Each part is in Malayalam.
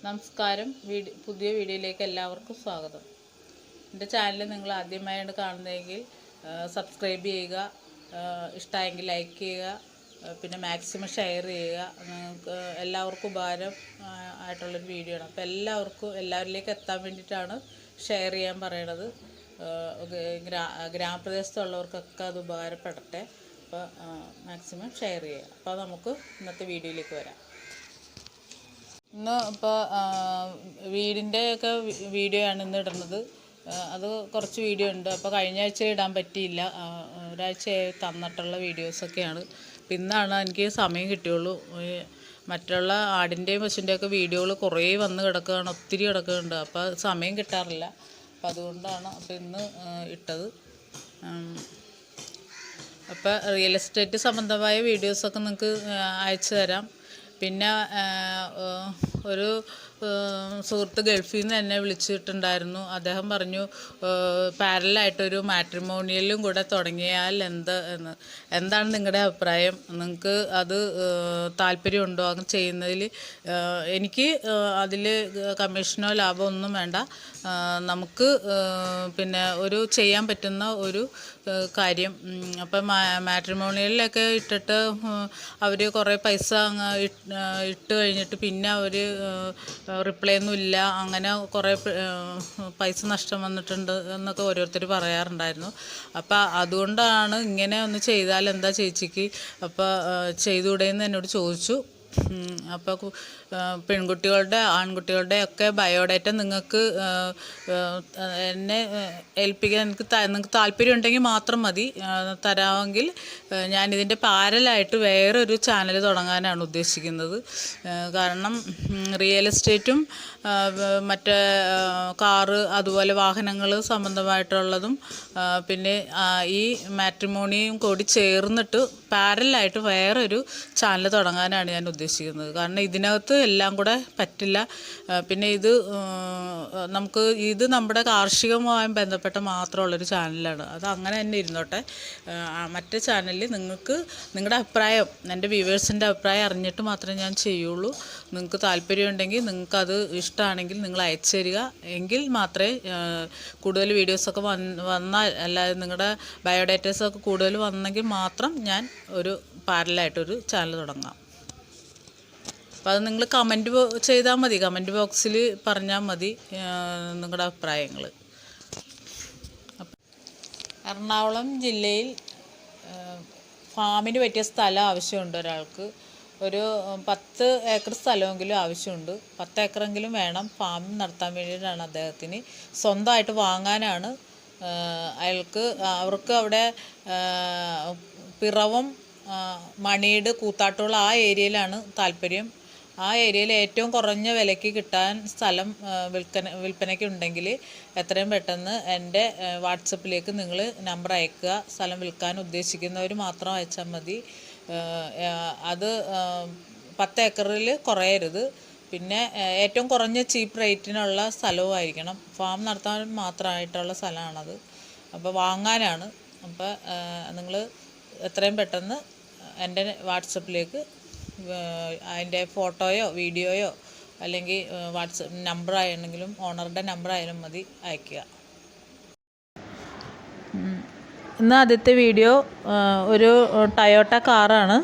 നമസ്കാരം. പുതിയ വീഡിയോയിലേക്ക് എല്ലാവർക്കും സ്വാഗതം. എൻ്റെ ചാനൽ നിങ്ങൾ ആദ്യമായാണ് കാണുന്നതെങ്കിൽ സബ്സ്ക്രൈബ് ചെയ്യുക, ഇഷ്ടമായെങ്കിൽ ലൈക്ക് ചെയ്യുക, പിന്നെ മാക്സിമം ഷെയർ ചെയ്യുക. നിങ്ങൾക്ക് എല്ലാവർക്കും ഉപകാരം ആയിട്ടുള്ളൊരു വീഡിയോ ആണ്. അപ്പോൾ എല്ലാവരിലേക്ക് എത്താൻ വേണ്ടിയിട്ടാണ് ഷെയർ ചെയ്യാൻ പറയണത്. ഗ്രാമപ്രദേശത്തുള്ളവർക്കൊക്കെ അത് ഉപകാരപ്പെടട്ടെ. അപ്പോൾ മാക്സിമം ഷെയർ ചെയ്യുക. അപ്പോൾ നമുക്ക് ഇന്നത്തെ വീഡിയോയിലേക്ക് വരാം. ഇന്ന് ഇപ്പോൾ വീടിൻ്റെയൊക്കെ വീഡിയോ ആണ് ഇന്ന് ഇടുന്നത്. അത് കുറച്ച് വീഡിയോ ഉണ്ട്. അപ്പോൾ കഴിഞ്ഞ ആഴ്ച ഇടാൻ പറ്റിയില്ല. ഒരാഴ്ചയായി തന്നിട്ടുള്ള വീഡിയോസൊക്കെയാണ്. അപ്പോൾ ഇന്നാണ് എനിക്ക് സമയം കിട്ടിയുള്ളൂ. മറ്റുള്ള ആടിൻ്റെയും പശുവിൻ്റെയൊക്കെ വീഡിയോകൾ കുറേ വന്ന് കിടക്കുകയാണ്, ഒത്തിരി കിടക്കുന്നുണ്ട്. അപ്പോൾ സമയം കിട്ടാറില്ല. അപ്പോൾ അതുകൊണ്ടാണ് അപ്പോൾ ഇന്ന് ഇട്ടത്. അപ്പോൾ റിയൽ എസ്റ്റേറ്റ് സംബന്ധമായ വീഡിയോസൊക്കെ നിങ്ങൾക്ക് അയച്ചു തരാം. പിന്നെ ഒരു സുഹൃത്ത് ഗൾഫിൽ നിന്ന് എന്നെ വിളിച്ചിട്ടുണ്ടായിരുന്നു. അദ്ദേഹം പറഞ്ഞു പാരലായിട്ടൊരു മാട്രിമോണിയലും കൂടെ തുടങ്ങിയാൽ എന്താണ് നിങ്ങളുടെ അഭിപ്രായം? നിങ്ങൾക്ക് അത് താല്പര്യമുണ്ടോ അങ്ങനെ ചെയ്യുന്നതിൽ? എനിക്ക് അതിൽ കമ്മീഷനോ ലാഭമോ ഒന്നും വേണ്ട. നമുക്ക് പിന്നെ ഒരു ചെയ്യാൻ പറ്റുന്ന ഒരു കാര്യം. അപ്പം മാട്രിമോണിയലിലൊക്കെ ഇട്ടിട്ട് അവർ കുറേ പൈസ ഇട്ട് കഴിഞ്ഞിട്ട് പിന്നെ അവർ റിപ്ലൈ ഒന്നും ഇല്ല, അങ്ങനെ കുറേ പൈസ നഷ്ടം വന്നിട്ടുണ്ട് എന്നൊക്കെ ഓരോരുത്തർ പറയാറുണ്ടായിരുന്നു. അപ്പോൾ അതുകൊണ്ടാണ് ഇങ്ങനെ ഒന്ന് ചെയ്താൽ എന്താ ചേച്ചിക്ക്, അപ്പോൾ ചെയ്തുകൂടെയെന്ന് എന്നോട് ചോദിച്ചു. അപ്പോൾ പെൺകുട്ടികളുടെ ആൺകുട്ടികളുടെ ഒക്കെ ബയോഡേറ്റ നിങ്ങൾക്ക് എന്നെ ഏൽപ്പിക്കാൻ നിങ്ങൾക്ക് താല്പര്യം ഉണ്ടെങ്കിൽ മാത്രം മതി. തരാമെങ്കിൽ ഞാനിതിൻ്റെ പാരലായിട്ട് വേറൊരു ചാനൽ തുടങ്ങാനാണ് ഉദ്ദേശിക്കുന്നത്. കാരണം റിയൽ എസ്റ്റേറ്റും മറ്റേ കാറ് അതുപോലെ വാഹനങ്ങൾ സംബന്ധമായിട്ടുള്ളതും പിന്നെ ഈ മാട്രിമോണിയും കൂടി ചേർന്നിട്ട് പാരലായിട്ട് വേറൊരു ചാനൽ തുടങ്ങാനാണ് ഞാൻ ഉദ്ദേശിക്കുന്നത്. കാരണം ഇതിനകത്ത് എല്ലാം കൂടെ പറ്റില്ല. പിന്നെ ഇത് നമ്മുടെ കാർഷികവുമായി ബന്ധപ്പെട്ട മാത്രമുള്ളൊരു ചാനലാണ്. അത് അങ്ങനെ തന്നെ ഇരുന്നോട്ടെ. മറ്റേ ചാനലിൽ നിങ്ങൾക്ക് നിങ്ങളുടെ അഭിപ്രായം, എൻ്റെ വ്യൂവേഴ്സിൻ്റെ അഭിപ്രായം അറിഞ്ഞിട്ട് മാത്രമേ ഞാൻ ചെയ്യുള്ളൂ. നിങ്ങൾക്ക് താല്പര്യമുണ്ടെങ്കിൽ, നിങ്ങൾക്കത് ഇഷ്ടമാണെങ്കിൽ നിങ്ങൾ അയച്ചു തരിക. എങ്കിൽ മാത്രമേ കൂടുതൽ വീഡിയോസൊക്കെ വന്നാൽ, അല്ലാതെ നിങ്ങളുടെ ബയോഡേറ്റാസൊക്കെ കൂടുതൽ വന്നെങ്കിൽ മാത്രം ഞാൻ ഒരു പാരലായിട്ടൊരു ചാനൽ തുടങ്ങാം. അപ്പോൾ അത് നിങ്ങൾ കമൻറ്റ് ചെയ്താൽ മതി. കമൻറ്റ് ബോക്സിൽ പറഞ്ഞാൽ മതി നിങ്ങളുടെ അഭിപ്രായങ്ങൾ. എറണാകുളം ജില്ലയിൽ ഫാമിന് പറ്റിയ സ്ഥലം ആവശ്യമുണ്ട്. ഒരാൾക്ക് ഒരു 10 ഏക്കർ സ്ഥലമെങ്കിലും ആവശ്യമുണ്ട്. 10 ഏക്കറെങ്കിലും വേണം ഫാം നടത്താൻ വേണ്ടിയിട്ടാണ് അദ്ദേഹത്തിന്. സ്വന്തമായിട്ട് വാങ്ങാനാണ് അവർക്ക് അവിടെ പിറവം, മണിയുടെ, കൂത്താട്ടുകുളം ആ ഏരിയയിലാണ് താല്പര്യം. ആ ഏരിയയിൽ ഏറ്റവും കുറഞ്ഞ വിലയ്ക്ക് കിട്ടാൻ സ്ഥലം വിൽപ്പനയ്ക്ക് ഉണ്ടെങ്കിൽ എത്രയും പെട്ടെന്ന് എൻ്റെ വാട്സപ്പിലേക്ക് നിങ്ങൾ നമ്പർ അയക്കുക. സ്ഥലം വിൽക്കാൻ ഉദ്ദേശിക്കുന്നവർ മാത്രം അയച്ചാൽ മതി. അത് 10 ഏക്കറിൽ കുറയരുത്. പിന്നെ ഏറ്റവും കുറഞ്ഞ ചീപ്പ് റേറ്റിനുള്ള സ്ഥലവുമായിരിക്കണം. ഫാം നടത്താൻ മാത്രമായിട്ടുള്ള സ്ഥലമാണത്. അപ്പോൾ വാങ്ങാനാണ്. അപ്പോൾ നിങ്ങൾ എത്രയും പെട്ടെന്ന് എൻ്റെ വാട്സപ്പിലേക്ക് അതിൻ്റെ ഫോട്ടോയോ വീഡിയോയോ അല്ലെങ്കിൽ വാട്സപ്പ് നമ്പറാണെങ്കിലും ഓണറുടെ നമ്പറായാലും മതി അയയ്ക്കുക. ഇന്ന് ആദ്യത്തെ വീഡിയോ ഒരു ടൊയോട്ട കാറാണ്.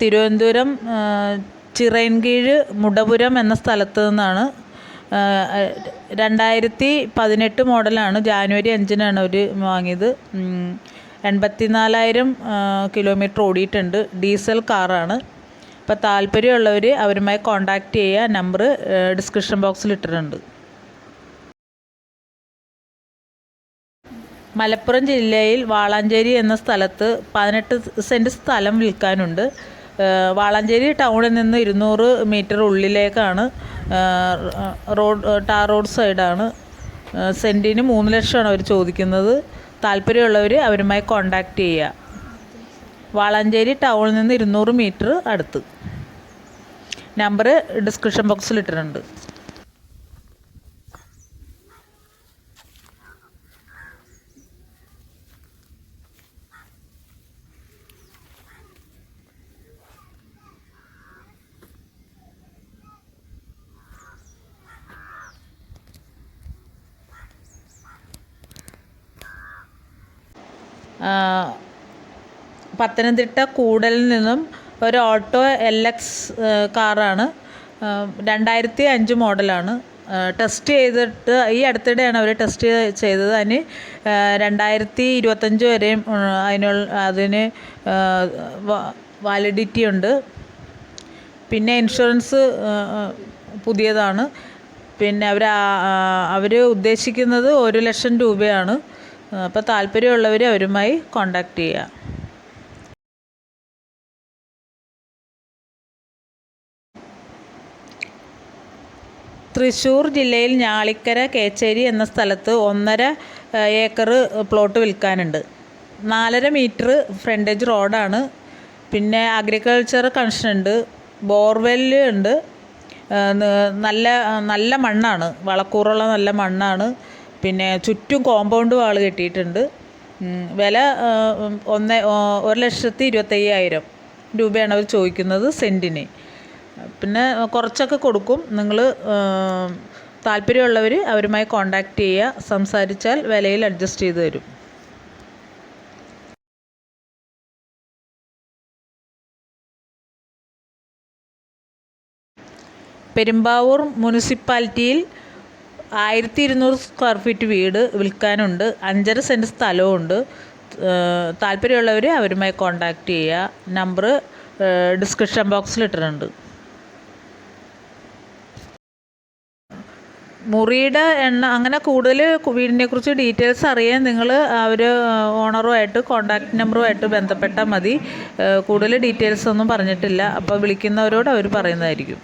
തിരുവനന്തപുരം ചിറയൻകീഴ് മുടപുരം എന്ന സ്ഥലത്ത് നിന്നാണ്. 2018 മോഡലാണ്. ജാനുവരി 5-നാണ് അവർ വാങ്ങിയത്. 84,000 കിലോമീറ്റർ ഓടിയിട്ടുണ്ട്. ഡീസൽ കാറാണ്. അപ്പോൾ താല്പര്യമുള്ളവർ അവരുമായി കോൺടാക്റ്റ് ചെയ്യുക. നമ്പർ ഡിസ്ക്രിപ്ഷൻ ബോക്സിൽ ഇട്ടിട്ടുണ്ട്. മലപ്പുറം ജില്ലയിൽ വാളാഞ്ചേരി എന്ന സ്ഥലത്ത് 18 സെൻറ്റ് സ്ഥലം വിൽക്കാനുണ്ട്. വാളാഞ്ചേരി ടൗണിൽ നിന്ന് 200 മീറ്റർ ഉള്ളിലേക്കാണ്. ടാർ റോഡ് സൈഡാണ്. സെൻറ്റിന് 3 ലക്ഷമാണ് അവർ ചോദിക്കുന്നത്. താല്പര്യമുള്ളവർ അവരുമായി കോൺടാക്റ്റ് ചെയ്യുക. വാളാഞ്ചേരി ടൗണിൽ നിന്ന് 200 മീറ്റർ അടുത്ത്. നമ്പർ ഡിസ്ക്രിപ്ഷൻ ബോക്സിൽ ഇട്ടിട്ടുണ്ട്. പത്തനംതിട്ട കൂടലിൽ നിന്നും ഒരു ഓട്ടോ LX കാറാണ്. 2005 മോഡലാണ്. ടെസ്റ്റ് ചെയ്തിട്ട് ഈ അടുത്തിടെയാണ് അവർ ടെസ്റ്റ് ചെയ്തത്. അതിന് 2025 വരെയും അതിന് വാലിഡിറ്റി ഉണ്ട്. പിന്നെ ഇൻഷുറൻസ് പുതിയതാണ്. പിന്നെ അവർ ഉദ്ദേശിക്കുന്നത് 1 ലക്ഷം രൂപയാണ്. അപ്പോൾ താല്പര്യമുള്ളവർ അവരുമായി കോണ്ടാക്ട് ചെയ്യുക. തൃശ്ശൂർ ജില്ലയിൽ ഞാളിക്കര കേച്ചേരി എന്ന സ്ഥലത്ത് 1.5 ഏക്കർ പ്ലോട്ട് വിൽക്കാനുണ്ട്. 4.5 മീറ്റർ ഫ്രണ്ടേജ് റോഡാണ്. പിന്നെ അഗ്രികൾച്ചർ കണക്ഷൻ ഉണ്ട്, ബോർവെല്ല് ഉണ്ട്. നല്ല മണ്ണാണ്, വളക്കൂറുള്ള നല്ല മണ്ണാണ്. പിന്നെ ചുറ്റും കോമ്പൗണ്ട് വാൾ കെട്ടിയിട്ടുണ്ട്. വില 1,25,000 രൂപയാണ് അവർ ചോദിക്കുന്നത് സെൻറ്റിന്. പിന്നെ കുറച്ചൊക്കെ കൊടുക്കും. നിങ്ങൾ താല്പര്യമുള്ളവർ അവരുമായി കോണ്ടാക്ട് ചെയ്യുക. സംസാരിച്ചാൽ വിലയിൽ അഡ്ജസ്റ്റ് ചെയ്ത് തരും. പെരുമ്പാവൂർ മുനിസിപ്പാലിറ്റിയിൽ 1200 സ്ക്വയർ ഫീറ്റ് വീട് വിൽക്കാനുണ്ട്. 5.5 സെൻറ്റ് സ്ഥലവുമുണ്ട്. താല്പര്യമുള്ളവർ അവരുമായി കോണ്ടാക്ട് ചെയ്യുക. നമ്പർ ഡിസ്ക്രിപ്ഷൻ ബോക്സിൽ ഇട്ടിട്ടുണ്ട്. മുറിയുടെ എണ്ണം അങ്ങനെ കൂടുതൽ വീടിനെക്കുറിച്ച് ഡീറ്റെയിൽസ് അറിയാൻ നിങ്ങൾ ഓണറുമായിട്ട് കോണ്ടാക്ട് നമ്പറുമായിട്ട് ബന്ധപ്പെട്ടാൽ മതി. കൂടുതൽ ഡീറ്റെയിൽസ് ഒന്നും പറഞ്ഞിട്ടില്ല. അപ്പോൾ വിളിക്കുന്നവരോട് അവർ പറയുന്നതായിരിക്കും.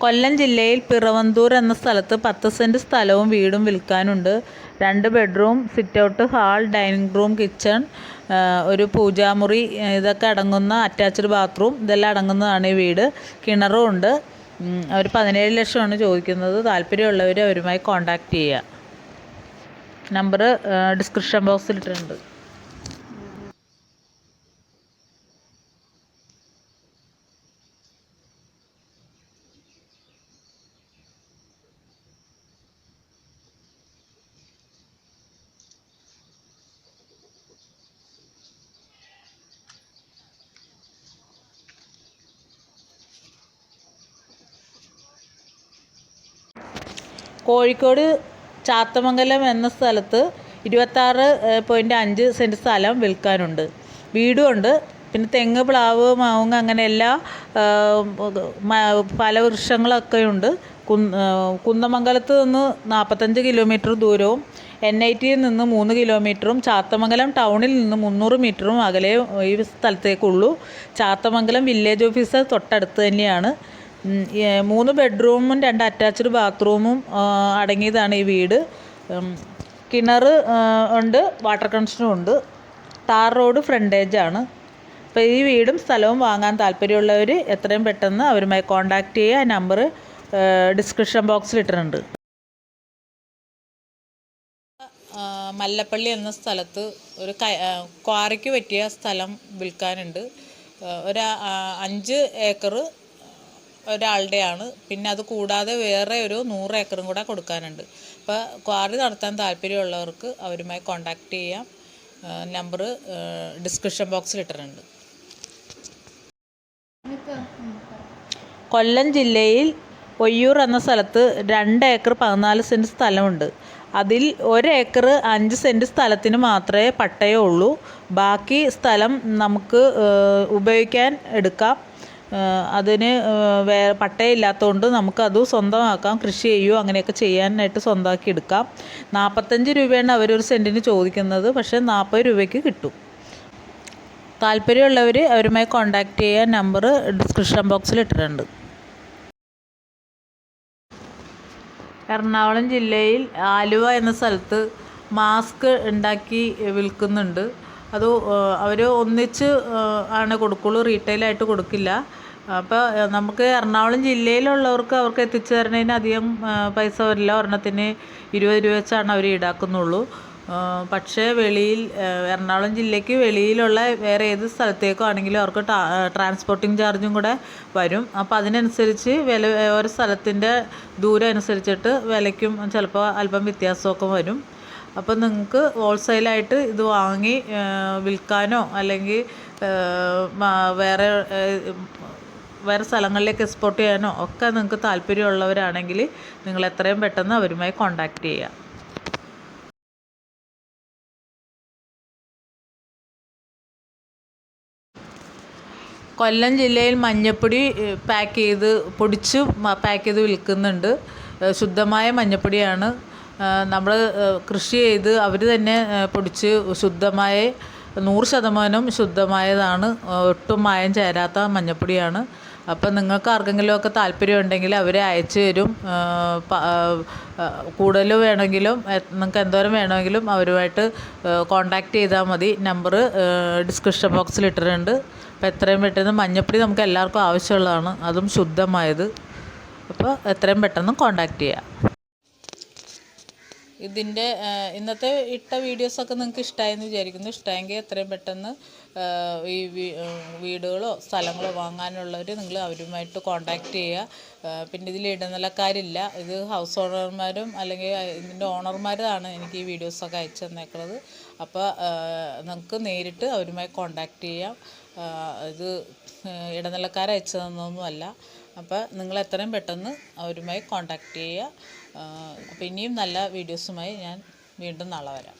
കൊല്ലം ജില്ലയിൽ പിറവന്തൂർ എന്ന സ്ഥലത്ത് 10 സെൻറ്റ് സ്ഥലവും വീടും വിൽക്കാനുണ്ട്. 2 bedroom, sitout, hall, dining room, kitchen, ഒരു പൂജാമുറി, ഇതൊക്കെ അടങ്ങുന്ന അറ്റാച്ച്ഡ് ബാത്റൂം, ഇതെല്ലാം അടങ്ങുന്നതാണ് ഈ വീട്. കിണറും ഉണ്ട്. അവർ 17 ലക്ഷമാണ് ചോദിക്കുന്നത്. താല്പര്യമുള്ളവർ അവരുമായി കോണ്ടാക്ട് ചെയ്യുക. നമ്പർ ഡിസ്ക്രിപ്ഷൻ ബോക്സിൽ ഇട്ടിട്ടുണ്ട്. കോഴിക്കോട് ചാത്തമംഗലം എന്ന സ്ഥലത്ത് 26.5 സെൻറ്റ് സ്ഥലം വിൽക്കാനുണ്ട്. വീടുമുണ്ട്. പിന്നെ തെങ്ങ്, പ്ലാവ്, മാവുങ്ങ അങ്ങനെ എല്ലാ ഫലവൃക്ഷങ്ങളൊക്കെയുണ്ട്. കുന്നമംഗലത്ത് നിന്ന് 45 കിലോമീറ്റർ ദൂരവും NITയിൽ നിന്ന് 3 കിലോമീറ്ററും ചാത്തമംഗലം ടൗണിൽ നിന്ന് 300 മീറ്ററും അകലെ ഈ സ്ഥലത്തേക്കുള്ളൂ. ചാത്തമംഗലം വില്ലേജ് ഓഫീസ് തൊട്ടടുത്ത് തന്നെയാണ്. 3 ബെഡ്റൂമും 2 അറ്റാച്ച്ഡ് ബാത്റൂമും അടങ്ങിയതാണ് ഈ വീട്. കിണർ ഉണ്ട്, വാട്ടർ കണക്ഷനും ഉണ്ട്. ടാർ റോഡ് ഫ്രണ്ടേജാണ്. അപ്പോൾ ഈ വീടും സ്ഥലവും വാങ്ങാൻ താല്പര്യമുള്ളവർ എത്രയും പെട്ടെന്ന് അവരുമായി കോൺടാക്റ്റ് ചെയ്യുക. നമ്പർ ഡിസ്ക്രിപ്ഷൻ ബോക്സിൽ ഇട്ടിട്ടുണ്ട്. മല്ലപ്പള്ളി എന്ന സ്ഥലത്ത് ഒരു ക്വാറിക്ക് പറ്റിയ സ്ഥലം വിൽക്കാനുണ്ട്. ഒരു 5 ഏക്കർ ഒരാളുടെയാണ്. പിന്നെ അത് കൂടാതെ വേറെ ഒരു 100 ഏക്കറും കൂടെ കൊടുക്കാനുണ്ട്. അപ്പോൾ ക്വാറി നടത്താൻ താല്പര്യമുള്ളവർക്ക് അവരുമായി കോൺടാക്റ്റ് ചെയ്യാം. നമ്പർ ഡിസ്ക്രിപ്ഷൻ ബോക്സിൽ ഇട്ടിട്ടുണ്ട്. കൊല്ലം ജില്ലയിൽ ഒയ്യൂർ എന്ന സ്ഥലത്ത് 2 ഏക്കർ 14 സെൻറ്റ് സ്ഥലമുണ്ട്. അതിൽ 1 ഏക്കർ 5 സെൻറ്റ് സ്ഥലത്തിന് മാത്രമേ പട്ടയമുള്ളൂ. ബാക്കി സ്ഥലം നമുക്ക് ഉപയോഗിക്കാൻ എടുക്കാം. അതിന് പട്ടയമില്ലാത്തതുകൊണ്ട് നമുക്കത് സ്വന്തമാക്കാം. കൃഷി ചെയ്യുകയോ അങ്ങനെയൊക്കെ ചെയ്യാനായിട്ട് സ്വന്തമാക്കി എടുക്കാം. 45 രൂപയാണ് അവരൊരു സെൻറ്റിന് ചോദിക്കുന്നത്. പക്ഷേ 40 രൂപയ്ക്ക് കിട്ടും. താല്പര്യമുള്ളവർ അവരുമായി കോൺടാക്റ്റ് ചെയ്യാൻ നമ്പർ ഡിസ്ക്രിപ്ഷൻ ബോക്സിൽ ഇട്ടിട്ടുണ്ട്. എറണാകുളം ജില്ലയിൽ ആലുവ എന്ന സ്ഥലത്ത് മാസ്ക് ഉണ്ടാക്കി വിൽക്കുന്നുണ്ട്. അത് അവർ ഒന്നിച്ച് ആണ് കൊടുക്കുള്ളൂ, റീറ്റെയിലായിട്ട് കൊടുക്കില്ല. അപ്പോൾ നമുക്ക് എറണാകുളം ജില്ലയിലുള്ളവർക്ക് അവർക്ക് എത്തിച്ചു തരുന്നതിന് അധികം പൈസ വരില്ല. ഒരെണ്ണത്തിന് 20 രൂപ വെച്ചാണ് അവർ ഈടാക്കുന്നുള്ളൂ. പക്ഷേ എറണാകുളം ജില്ലയ്ക്ക് വെളിയിലുള്ള വേറെ ഏത് സ്ഥലത്തേക്കോ ആണെങ്കിലും അവർക്ക് ട്രാൻസ്പോർട്ടിങ് ചാർജും കൂടെ വരും. അപ്പോൾ അതിനനുസരിച്ച് ഓരോ സ്ഥലത്തിൻ്റെ ദൂരം അനുസരിച്ചിട്ട് വിലയ്ക്കും ചിലപ്പോൾ അല്പം വ്യത്യാസമൊക്കെ വരും. അപ്പോൾ നിങ്ങൾക്ക് ഹോൾസെയിലായിട്ട് ഇത് വാങ്ങി വിൽക്കാനോ അല്ലെങ്കിൽ വേറെ സ്ഥലങ്ങളിലേക്ക് എക്സ്പോർട്ട് ചെയ്യാനോ ഒക്കെ നിങ്ങൾക്ക് താല്പര്യമുള്ളവരാണെങ്കിൽ നിങ്ങൾ എത്രയും പെട്ടെന്ന് അവരുമായി കോൺടാക്റ്റ് ചെയ്യുക. കൊല്ലം ജില്ലയിൽ മഞ്ഞപ്പൊടി പൊടിച്ച് പാക്ക് ചെയ്ത് വിൽക്കുന്നുണ്ട്. ശുദ്ധമായ മഞ്ഞപ്പൊടിയാണ്. നമ്മൾ കൃഷി ചെയ്ത് അവർ തന്നെ പൊടിച്ച് 100% ശുദ്ധമായതാണ്. ഒട്ടും മായം ചേരാത്ത മഞ്ഞപ്പൊടിയാണ്. അപ്പം നിങ്ങൾക്ക് ആർക്കെങ്കിലുമൊക്കെ താല്പര്യമുണ്ടെങ്കിൽ അവരെ അയച്ചു തരും. കൂടുതൽ വേണമെങ്കിലും നിങ്ങൾക്ക് എന്തോരം വേണമെങ്കിലും അവരുമായിട്ട് കോൺടാക്റ്റ് ചെയ്താൽ മതി. നമ്പർ ഡിസ്ക്രിപ്ഷൻ ബോക്സിൽ ഇട്ടിട്ടുണ്ട്. അപ്പോൾ എത്രയും പെട്ടെന്ന് മഞ്ഞപ്പൊടി നമുക്ക് എല്ലാവർക്കും ആവശ്യമുള്ളതാണ്, അതും ശുദ്ധമായത്. അപ്പോൾ എത്രയും പെട്ടെന്ന് കോൺടാക്റ്റ് ചെയ്യുക. ഇതിൻ്റെ ഇന്നത്തെ ഇട്ട വീഡിയോസൊക്കെ നിങ്ങൾക്ക് ഇഷ്ടമായെന്ന് വിചാരിക്കുന്നു. ഇഷ്ടമായെങ്കിൽ എത്രയും പെട്ടെന്ന് ഈ വീടുകളോ സ്ഥലങ്ങളോ വാങ്ങാനുള്ളവർ നിങ്ങൾ അവരുമായിട്ട് കോൺടാക്റ്റ് ചെയ്യുക. പിന്നെ ഇതിൽ ഇടനിലക്കാരില്ല. ഇത് ഹൗസ് ഓണർമാരും അല്ലെങ്കിൽ ഇതിൻ്റെ ഓണർമാരാണ് എനിക്ക് ഈ വീഡിയോസൊക്കെ അയച്ചു തന്നേക്കുന്നത്. അപ്പോൾ നിങ്ങൾക്ക് നേരിട്ട് അവരുമായി കോൺടാക്റ്റ് ചെയ്യാം. ഇത് ഇടനിലക്കാർ അയച്ചു തന്നൊന്നുമല്ല. അപ്പോൾ നിങ്ങൾ എത്രയും പെട്ടെന്ന് അവരുമായി കോൺടാക്റ്റ് ചെയ്യുക. അപ്പോൾ ഇനിയും നല്ല വീഡിയോസുമായി ഞാൻ വീണ്ടും നാളെ വരാം.